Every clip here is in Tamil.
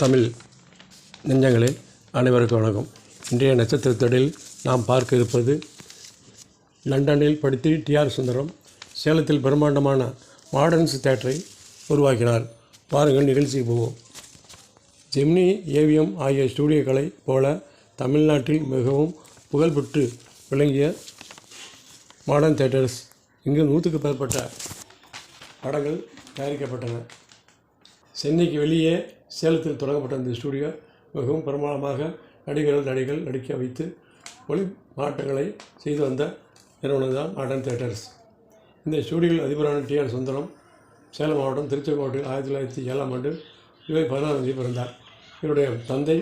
தமிழ் நெஞ்சங்களே அனைவருக்கும் வணக்கம். இன்றைய நட்சத்திரத்தொடரில் நாம் பார்க்க இருப்பது லண்டனில் படித்து டிஆர் சுந்தரம் சேலத்தில் பிரம்மாண்டமான மாடர்ன்ஸ் தியேட்டரை உருவாக்கினார். வாருங்கள் நிகழ்ச்சிக்கு போவோம். ஜெமினி, ஏவிஎம் ஆகிய ஸ்டூடியோக்களை போல தமிழ்நாட்டில் மிகவும் புகழ்பெற்று விளங்கிய மாடர்ன் தியேட்டர்ஸ் இங்கு 100க்கும் மேற்பட்ட படங்கள் தயாரிக்கப்பட்டன. சென்னைக்கு வெளியே சேலத்தில் தொடங்கப்பட்ட இந்த ஸ்டூடியோ மிகவும் பிரமாண்டமாக நடிகர்கள் நடிக்க வைத்து ஒளி மாற்றங்களை செய்து வந்த நிறுவனம் தான் மாடர்ன் தியேட்டர்ஸ். இந்த ஸ்டூடியோவில் அதிபரான டிஆர் சுந்தரம் சேலம் மாவட்டம் திருச்செங்கோடு மாவட்டம் 1907 ஜூலை 16 பிறந்தார். இவருடைய தந்தை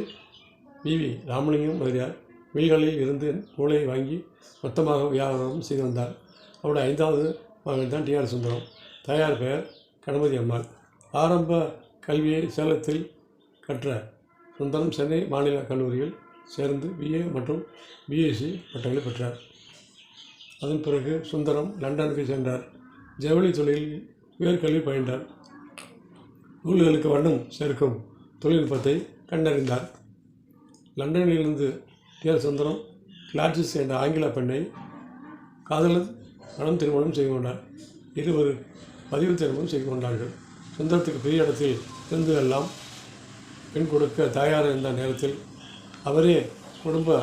வி ராமலிங்கம் முதலியார் மில்களில் இருந்து மூளையை வாங்கி மொத்தமாக வியாபாரம் செய்து வந்தார். அவருடைய 5வது மகன் தான் டிஆர் சுந்தரம். தாயார் பெயர் கணபதி அம்மாள். ஆரம்ப கல்வியை சேலத்தில் கற்ற சுந்தரம் சென்னை மாநில கல்லூரியில் சேர்ந்து பிஏ மற்றும் பிஎஸ்சி பட்டங்களை பெற்றார். அதன் பிறகு சுந்தரம் லண்டனுக்கு சென்றார். ஜவுளி தொழிலில் உயர்கல்வி பயின்றார். நூல்களுக்கு வண்ணம் சேர்க்கும் தொழில்நுட்பத்தை கண்டறிந்தார். லண்டனிலிருந்து டிஆர் சுந்தரம் கிளாட்சிஸ் என்ற ஆங்கில பெண்ணை காதலர் மனம் திருமணம் செய்து கொண்டார். இருவர் பதிவு திருமணம் செய்து கொண்டார்கள். சுந்தரத்துக்கு பெரிய இடத்தில் இருந்து எல்லாம் பெண் கொடுக்க தயார் இருந்த நேரத்தில் அவரே குடும்ப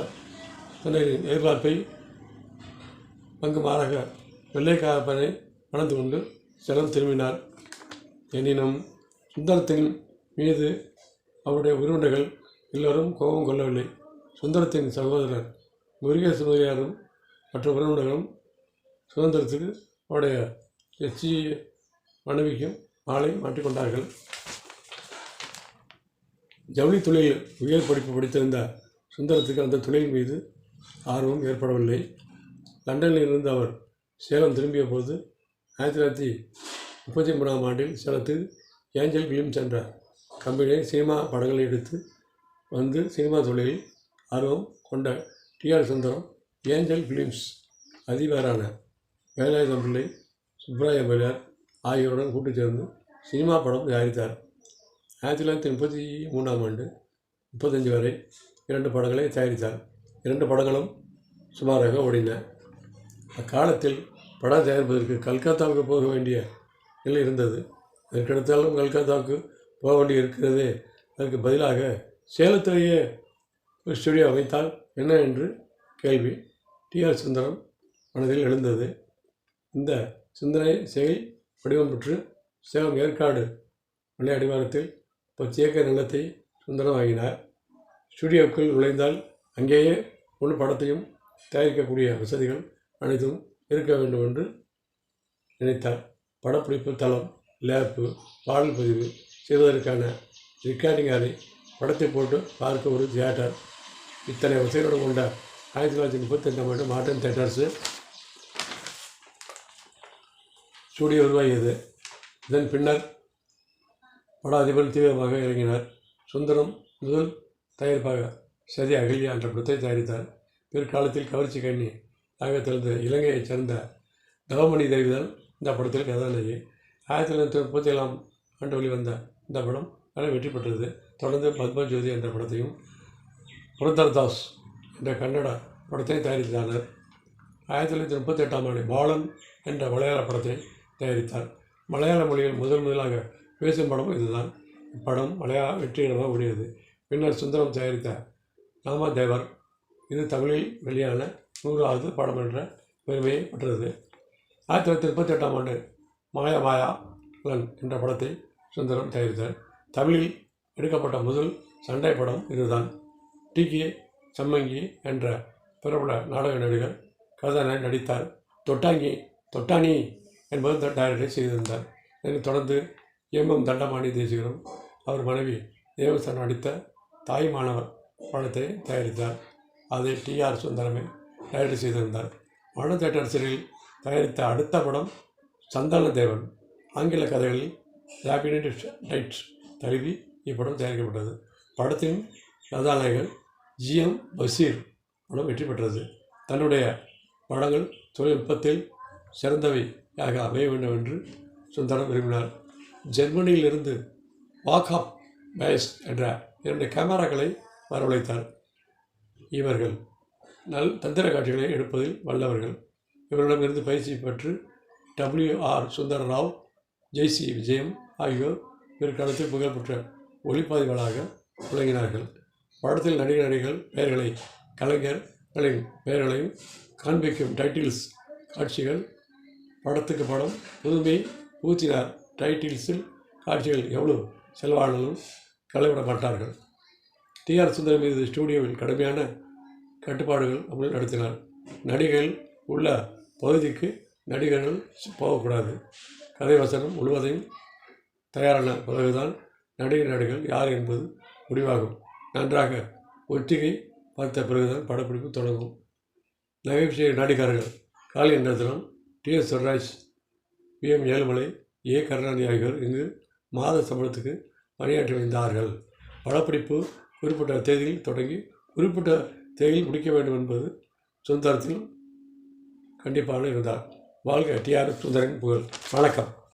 துணையின் எதிர்பார்ப்பை பங்கு மாறாக வெள்ளைக்காரப்பனை மணந்து கொண்டு சேலம் திரும்பினார். எனினும் சுந்தரத்தின் மீது அவருடைய உறவினர்கள் எல்லோரும் கோபம் கொள்ளவில்லை. சுந்தரத்தின் சகோதரர் முருகேச முதலியாரும் மற்ற உறவினர்களும் சுதந்திரத்துக்கு அவருடைய மனைவிக்கும் மாலை மாற்றிக்கொண்டார்கள். ஜவுளி தொழிலில் உயர் படிப்பு படித்திருந்த சுந்தரத்துக்கு அந்த தொழில் மீது ஆர்வம் ஏற்படவில்லை. லண்டனில் இருந்து அவர் சேலம் திரும்பிய போது 1933 சேலத்தில் ஏஞ்சல் ஃபிலிம்ஸ் என்ற கம்பெனியை சினிமா படங்களை எடுத்து வந்து சினிமா தொழிலில் ஆர்வம் கொண்ட டிஆர் சுந்தரம் ஏஞ்சல் ஃபிலிம்ஸ் அதிபரான வேலாயுதம் பிள்ளை, சுப்ராய பெரியார் ஆகியோருடன் கூட்டு சேர்ந்து சினிமா படம் தயாரித்தார். 1933 35 வரை 2 படங்களை தயாரித்தார். 2 படங்களும் சுமாராக ஓடின. அக்காலத்தில் படம் தயாரிப்பதற்கு கல்கத்தாவுக்கு போக வேண்டிய நிலை இருந்தது. அதற்கடுத்தாலும் கல்கத்தாவுக்கு போக வேண்டி இருக்கிறதே, அதற்கு பதிலாக சேலத்திலேயே ஒரு ஸ்டுடியோ அமைத்தால் என்ன என்று கேள்வி டிஆர் சுந்தரம் மனதில் எழுந்தது. இந்த சிந்தனை செயல் வடிவம் பெற்று சேலம் ஏற்காடு மலை அடிவாரத்தில் 10 ஏக்கர் நிலத்தை சுந்தரம் வாங்கினார். ஸ்டுடியோவுக்குள் நுழைந்தால் அங்கேயே முழு படத்தையும் தயாரிக்கக்கூடிய வசதிகள் அனைத்தும் இருக்க வேண்டும் என்று நினைத்தார். படப்பிடிப்பு தளம், லேப்பு, பாடல் பதிவு செய்வதற்கான ரெக்கார்டிங் அறை, படத்தை போட்டு பார்க்க ஒரு தியேட்டர், இத்தனை வசதிகளுடன் கொண்ட 1935 மாடர்ன் தியேட்டர்ஸு ஸ்டூடியோ உருவாகியது. இதன் பின்னர் பட அதிபர் தீவிரமாக இறங்கினார். சுந்தரம் முதல் தயாரிப்பாக சதி அகல்யா என்ற படத்தை தயாரித்தார். பிற்காலத்தில் கவர்ச்சி கண்ணி ஆக திறந்த இலங்கையைச் சேர்ந்த தவமணி தேவிதான் இந்த படத்தில் கதாநாயகி. 1937 வெளிவந்த இந்த படம் நல்ல வெற்றி பெற்றது. தொடர்ந்து பத்மஜோதி என்ற படத்தையும் புரந்தரதாஸ் என்ற கன்னட படத்தை தயாரித்தார். 1938 பாலன் என்ற மலையாள படத்தை தயாரித்தார். மலையாள மொழியில் முதலாக பேசும் படம் இதுதான். இப்படம் மலையாள வெற்றிகரமாக ஓடியது. பின்னர் சுந்தரம் தயாரித்த நாமதேவர் இது தமிழில் வெளியான 100வது படம் என்ற பெருமையை பெற்றது. 1938 மாயா மாயாளன் என்ற படத்தை சுந்தரம் தயாரித்தார். தமிழில் எடுக்கப்பட்ட முதல் சண்டை படம் இதுதான். டி.கே. சம்மங்கி என்ற பிரபல நாடக நடிகர் கதாநாயகன் நடித்தார். தொட்டானி என்பது டைரக்டரை செய்திருந்தார். இதனைத் தொடர்ந்து எம் தண்டபாணி தேசிகரும் அவர் மனைவி தேவசன் நடித்த தாய் மாணவர் படத்தை தயாரித்தார். அதை டிஆர் சுந்தரமே டைரக்டர் செய்திருந்தார். மாடர்ன் தியேட்டர்ஸில் தயாரித்த அடுத்த படம் சந்தான தேவன். ஆங்கில கதைகளில் ரேபிட் டைட்ஸ் தழுவி இப்படம் தயாரிக்கப்பட்டது. படத்தின் கதாநாயகன் ஜிஎம் பஷீர் படம் வெற்றி பெற்றது. தன்னுடைய படங்கள் தொழில்நுட்பத்தில் சிறந்தவையாக அமைய வேண்டும் என்று சுந்தரம் விரும்பினார். ஜெர்மனியிலிருந்து வாக்ஹாப் பயஸ் என்ற 2 கேமராக்களை வரவழைத்தார். இவர்கள் தந்திர காட்சிகளை எடுப்பதில் வல்லவர்கள். இவரிடமிருந்து பயிற்சி பெற்று WR சுந்தர ராவ், JC விஜயம் ஆகியோர் பிற்காலத்தில் புகழ்பெற்ற ஒளிப்பதிவாளராக விளங்கினார்கள். படத்தில் நடிகர்கள் பெயர்களை கலைஞர்களின் பெயர்களையும் காண்பிக்கும் டைட்டில்ஸ் காட்சிகள் படத்துக்கு படம் புதுமை பூத்தினார். டைட்டில்ஸில் காட்சிகள் எவ்வளவு செலவானாலும் களைவிட மாட்டார்கள். TR சுந்தரம் மீது ஸ்டூடியோவில் கடுமையான கட்டுப்பாடுகள் அமல் நடத்தினார். நடிகைகள் உள்ள பகுதிக்கு நடிகர்கள் போகக்கூடாது. கதை வசனம் முழுவதையும் தயாரான பிறகுதான் நடிகர்கள் யார் என்பது முடிவாகும். நன்றாக ஒத்திகை பார்த்த பிறகுதான் படப்பிடிப்பு தொடங்கும். நகைச்சுவை நடிகர்கள் காளியன் ரத்னம், TS Swaraj, PM Ezhumalai, A Karunanidhi ஆகியோர் இங்கு மாத சம்பளத்துக்கு பணியாற்றி வந்தார்கள். படப்பிடிப்பு குறிப்பிட்ட தேதியில் தொடங்கி குறிப்பிட்ட தேதியில் முடிக்க வேண்டும் என்பது சுந்தரத்தில் கண்டிப்பாக இருந்தார். வாழ்க TR சுந்தரின் புகழ். வணக்கம்.